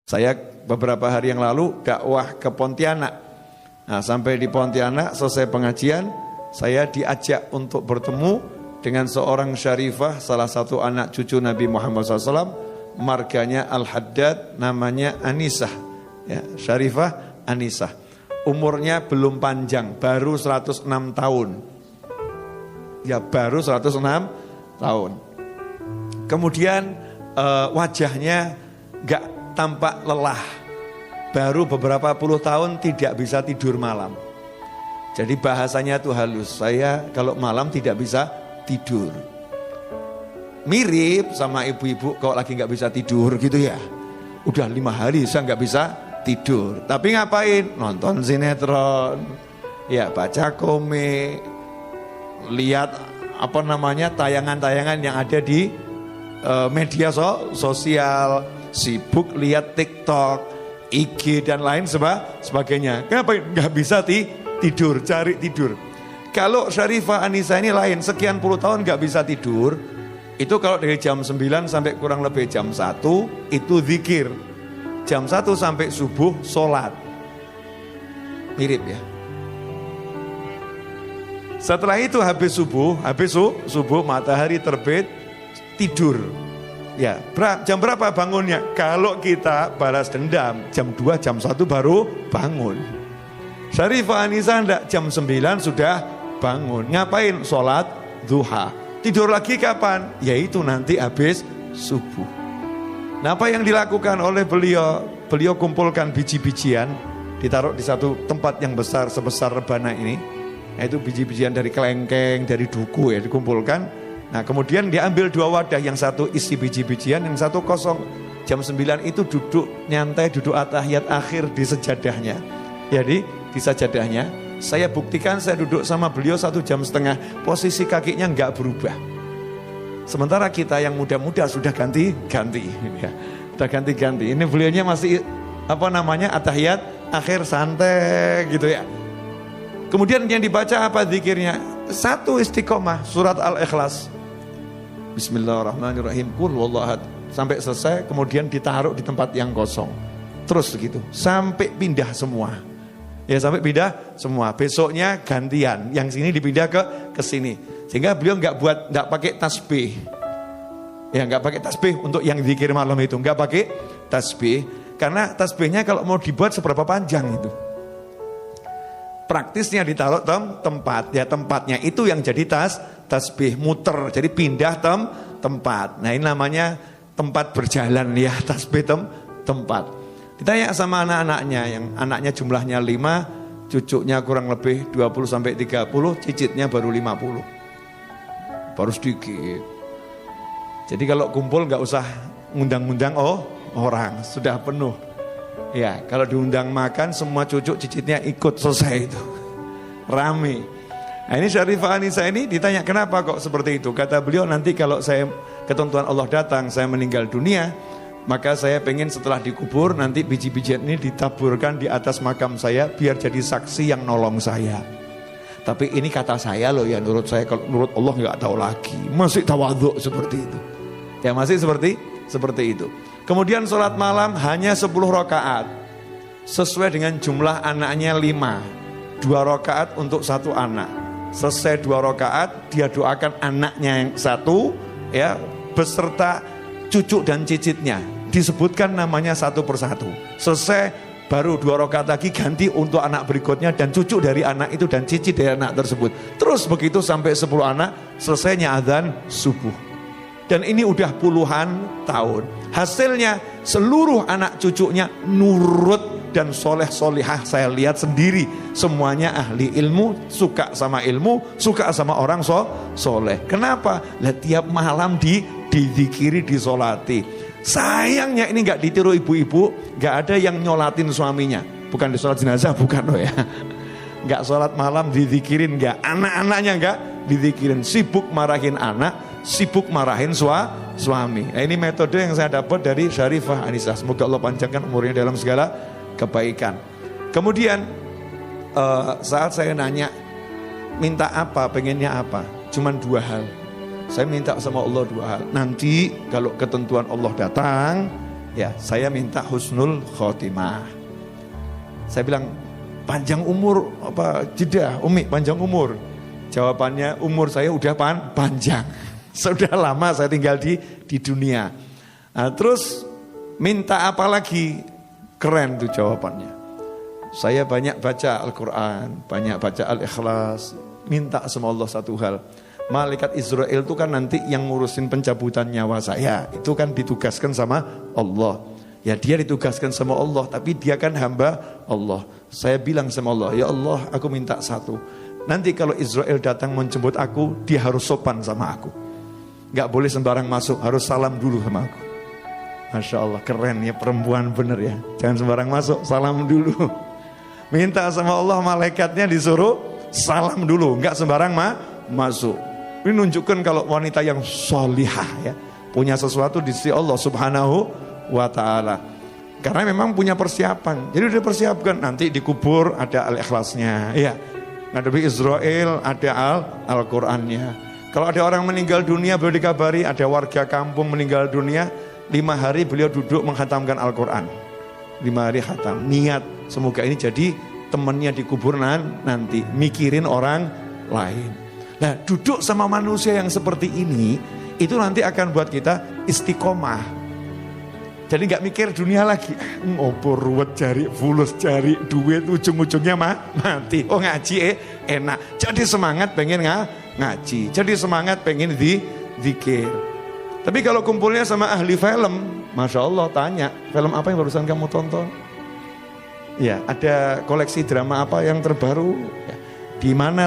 Saya beberapa hari yang lalu dakwah ke Pontianak. Nah, sampai di Pontianak selesai pengajian, saya diajak untuk bertemu dengan seorang syarifah, salah satu anak cucu Nabi Muhammad SAW, marganya Al-Haddad, namanya Anisah. Ya, Syarifah Anisah. Umurnya belum panjang, baru 106 tahun. Ya, baru 106 tahun. Kemudian wajahnya gak tampak lelah. Baru beberapa puluh tahun tidak bisa tidur malam. Jadi bahasanya tuh halus. Saya kalau malam tidak bisa tidur. Mirip sama ibu-ibu kalau lagi gak bisa tidur gitu ya. Udah 5 hari saya gak bisa tidur. Tapi ngapain? Nonton sinetron. Ya, baca komik. Lihat tayangan-tayangan yang ada di media sosial, sibuk lihat TikTok, IG dan lain sebagainya. Kenapa nggak bisa tidur, cari tidur? Kalau Syarifah Anisah ini lain, sekian puluh tahun nggak bisa tidur. Itu kalau dari jam 9 sampai kurang lebih jam 1 itu zikir. Jam 1 sampai subuh sholat. Mirip ya. Setelah itu habis subuh matahari terbit, tidur. Ya, jam berapa bangunnya? Kalau kita balas dendam, jam 2, jam 1 baru bangun. Syarifah Anisah enggak, jam 9 sudah bangun. Ngapain? Sholat duha. Tidur lagi kapan? Yaitu nanti habis subuh. Nah, apa yang dilakukan oleh beliau? Beliau kumpulkan biji-bijian, ditaruh di satu tempat yang besar sebesar rebana ini. Yaitu biji-bijian dari kelengkeng, dari duku ya, dikumpulkan. Nah, kemudian diambil 2 wadah, yang satu isi biji-bijian, yang satu kosong. Jam 9 itu duduk nyantai, duduk atahiyat akhir di sejadahnya. Jadi di sajadahnya, saya buktikan saya duduk sama beliau 1,5 jam, posisi kakinya enggak berubah. Sementara kita yang muda-muda sudah ganti-ganti ya. Sudah ganti-ganti. Ini beliaunya masih atahiyat akhir santai gitu ya. Kemudian yang dibaca apa zikirnya? 1 istiqomah, surat Al-Ikhlas. Bismillahirrahmanirrahim. Qul huwallahu ahad. Sampai selesai, kemudian ditaruh di tempat yang kosong. Terus gitu, sampai pindah semua. Ya, sampai pindah semua. Besoknya gantian, yang sini dipindah ke sini. Sehingga beliau enggak pakai tasbih. Ya, enggak pakai tasbih untuk yang zikir malam itu, enggak pakai tasbih. Karena tasbihnya kalau mau dibuat seberapa panjang itu. Praktisnya ditaruh tempat, ya tempatnya itu yang jadi tasbih, muter, jadi pindah tempat. Nah, ini namanya tempat berjalan ya, tasbih tempat. Ditanya sama anak-anaknya, yang anaknya jumlahnya 5, cucunya kurang lebih 20-30, cicitnya baru 50. Baru sedikit. Jadi kalau kumpul nggak usah ngundang-ngundang orang, sudah penuh. Ya, kalau diundang makan semua cucu cicitnya ikut, selesai itu. Rame. Nah, ini Syarifah Anisah ini ditanya kenapa kok seperti itu. Kata beliau, nanti kalau saya ketentuan Allah datang, saya meninggal dunia, maka saya pengen setelah dikubur nanti biji-bijian ini ditaburkan di atas makam saya biar jadi saksi yang nolong saya. Tapi ini kata saya loh ya, menurut saya, kalau menurut Allah nggak tahu lagi. Masih tawadhu seperti itu. Ya, masih seperti itu. Kemudian sholat malam hanya 10 rakaat. Sesuai dengan jumlah anaknya 5. 2 rakaat untuk 1 anak. Selesai 2 rakaat, dia doakan anaknya yang 1 ya, beserta cucu dan cicitnya. Disebutkan namanya satu persatu. Selesai, baru 2 rakaat lagi ganti untuk anak berikutnya dan cucu dari anak itu dan cicit dari anak tersebut. Terus begitu sampai 10 anak, selesainya azan subuh. Dan ini udah puluhan tahun. Hasilnya seluruh anak cucunya nurut dan soleh-solihah. Saya lihat sendiri, semuanya ahli ilmu, suka sama ilmu, suka sama orang soleh. Kenapa? Lah, tiap malam dizikiri, disolati. Sayangnya ini gak ditiru ibu-ibu, gak ada yang nyolatin suaminya. Bukan di sholat jenazah, bukan loh ya. Gak sholat malam dizikirin, gak. Anak-anaknya gak dizikirin. Sibuk marahin anak, sibuk marahin suami. Nah, ini metode yang saya dapat dari Syarifah Anisah. Semoga Allah panjangkan umurnya dalam segala kebaikan. Kemudian saat saya nanya minta apa, pengennya apa, cuman 2 hal. Saya minta sama Allah 2 hal. Nanti kalau ketentuan Allah datang, Ya, saya minta husnul khotimah. Saya bilang, panjang umur apa jeda, Umi panjang umur. Jawabannya, umur saya udah panjang. Sudah lama saya tinggal di dunia. Nah, terus minta apa lagi? Keren tuh jawabannya. Saya banyak baca Al-Quran, banyak baca Al-Ikhlas. Minta sama Allah satu hal. Malaikat Israel itu kan nanti yang ngurusin pencabutan nyawa saya. Itu kan ditugaskan sama Allah. Ya dia ditugaskan sama Allah, tapi dia kan hamba Allah. Saya bilang sama Allah, ya Allah aku minta satu. Nanti kalau Israel datang menjemput aku, dia harus sopan sama aku. Gak boleh sembarang masuk, harus salam dulu sama aku. Masya Allah, keren ya perempuan bener ya. Jangan sembarang masuk, salam dulu. Minta sama Allah, malaikatnya disuruh salam dulu, gak sembarang masuk. Ini nunjukkan kalau wanita yang solihah ya, punya sesuatu di sisi Allah subhanahu wa ta'ala. Karena memang punya persiapan. Jadi udah persiapkan, nanti dikubur ada Al-Ikhlasnya ya. Ngadepi Israel ada Al-Qurannya. Kalau ada orang meninggal dunia beliau dikabari, ada warga kampung meninggal dunia, 5 hari beliau duduk menghatamkan Al-Quran. 5 hari khatam. Niat semoga ini jadi temannya di kuburan nanti, mikirin orang lain. Nah, duduk sama manusia yang seperti ini, itu nanti akan buat kita istiqomah. Jadi gak mikir dunia lagi. Ngopor ruwet cari, fulus cari, duit ujung-ujungnya mati. Oh ngaji enak. Jadi semangat pengen ngaji. Jadi semangat pengen zikir. Tapi kalau kumpulnya sama ahli film, Masya Allah tanya, film apa yang barusan kamu tonton? Ya, ada koleksi drama apa yang terbaru? Ya, di mana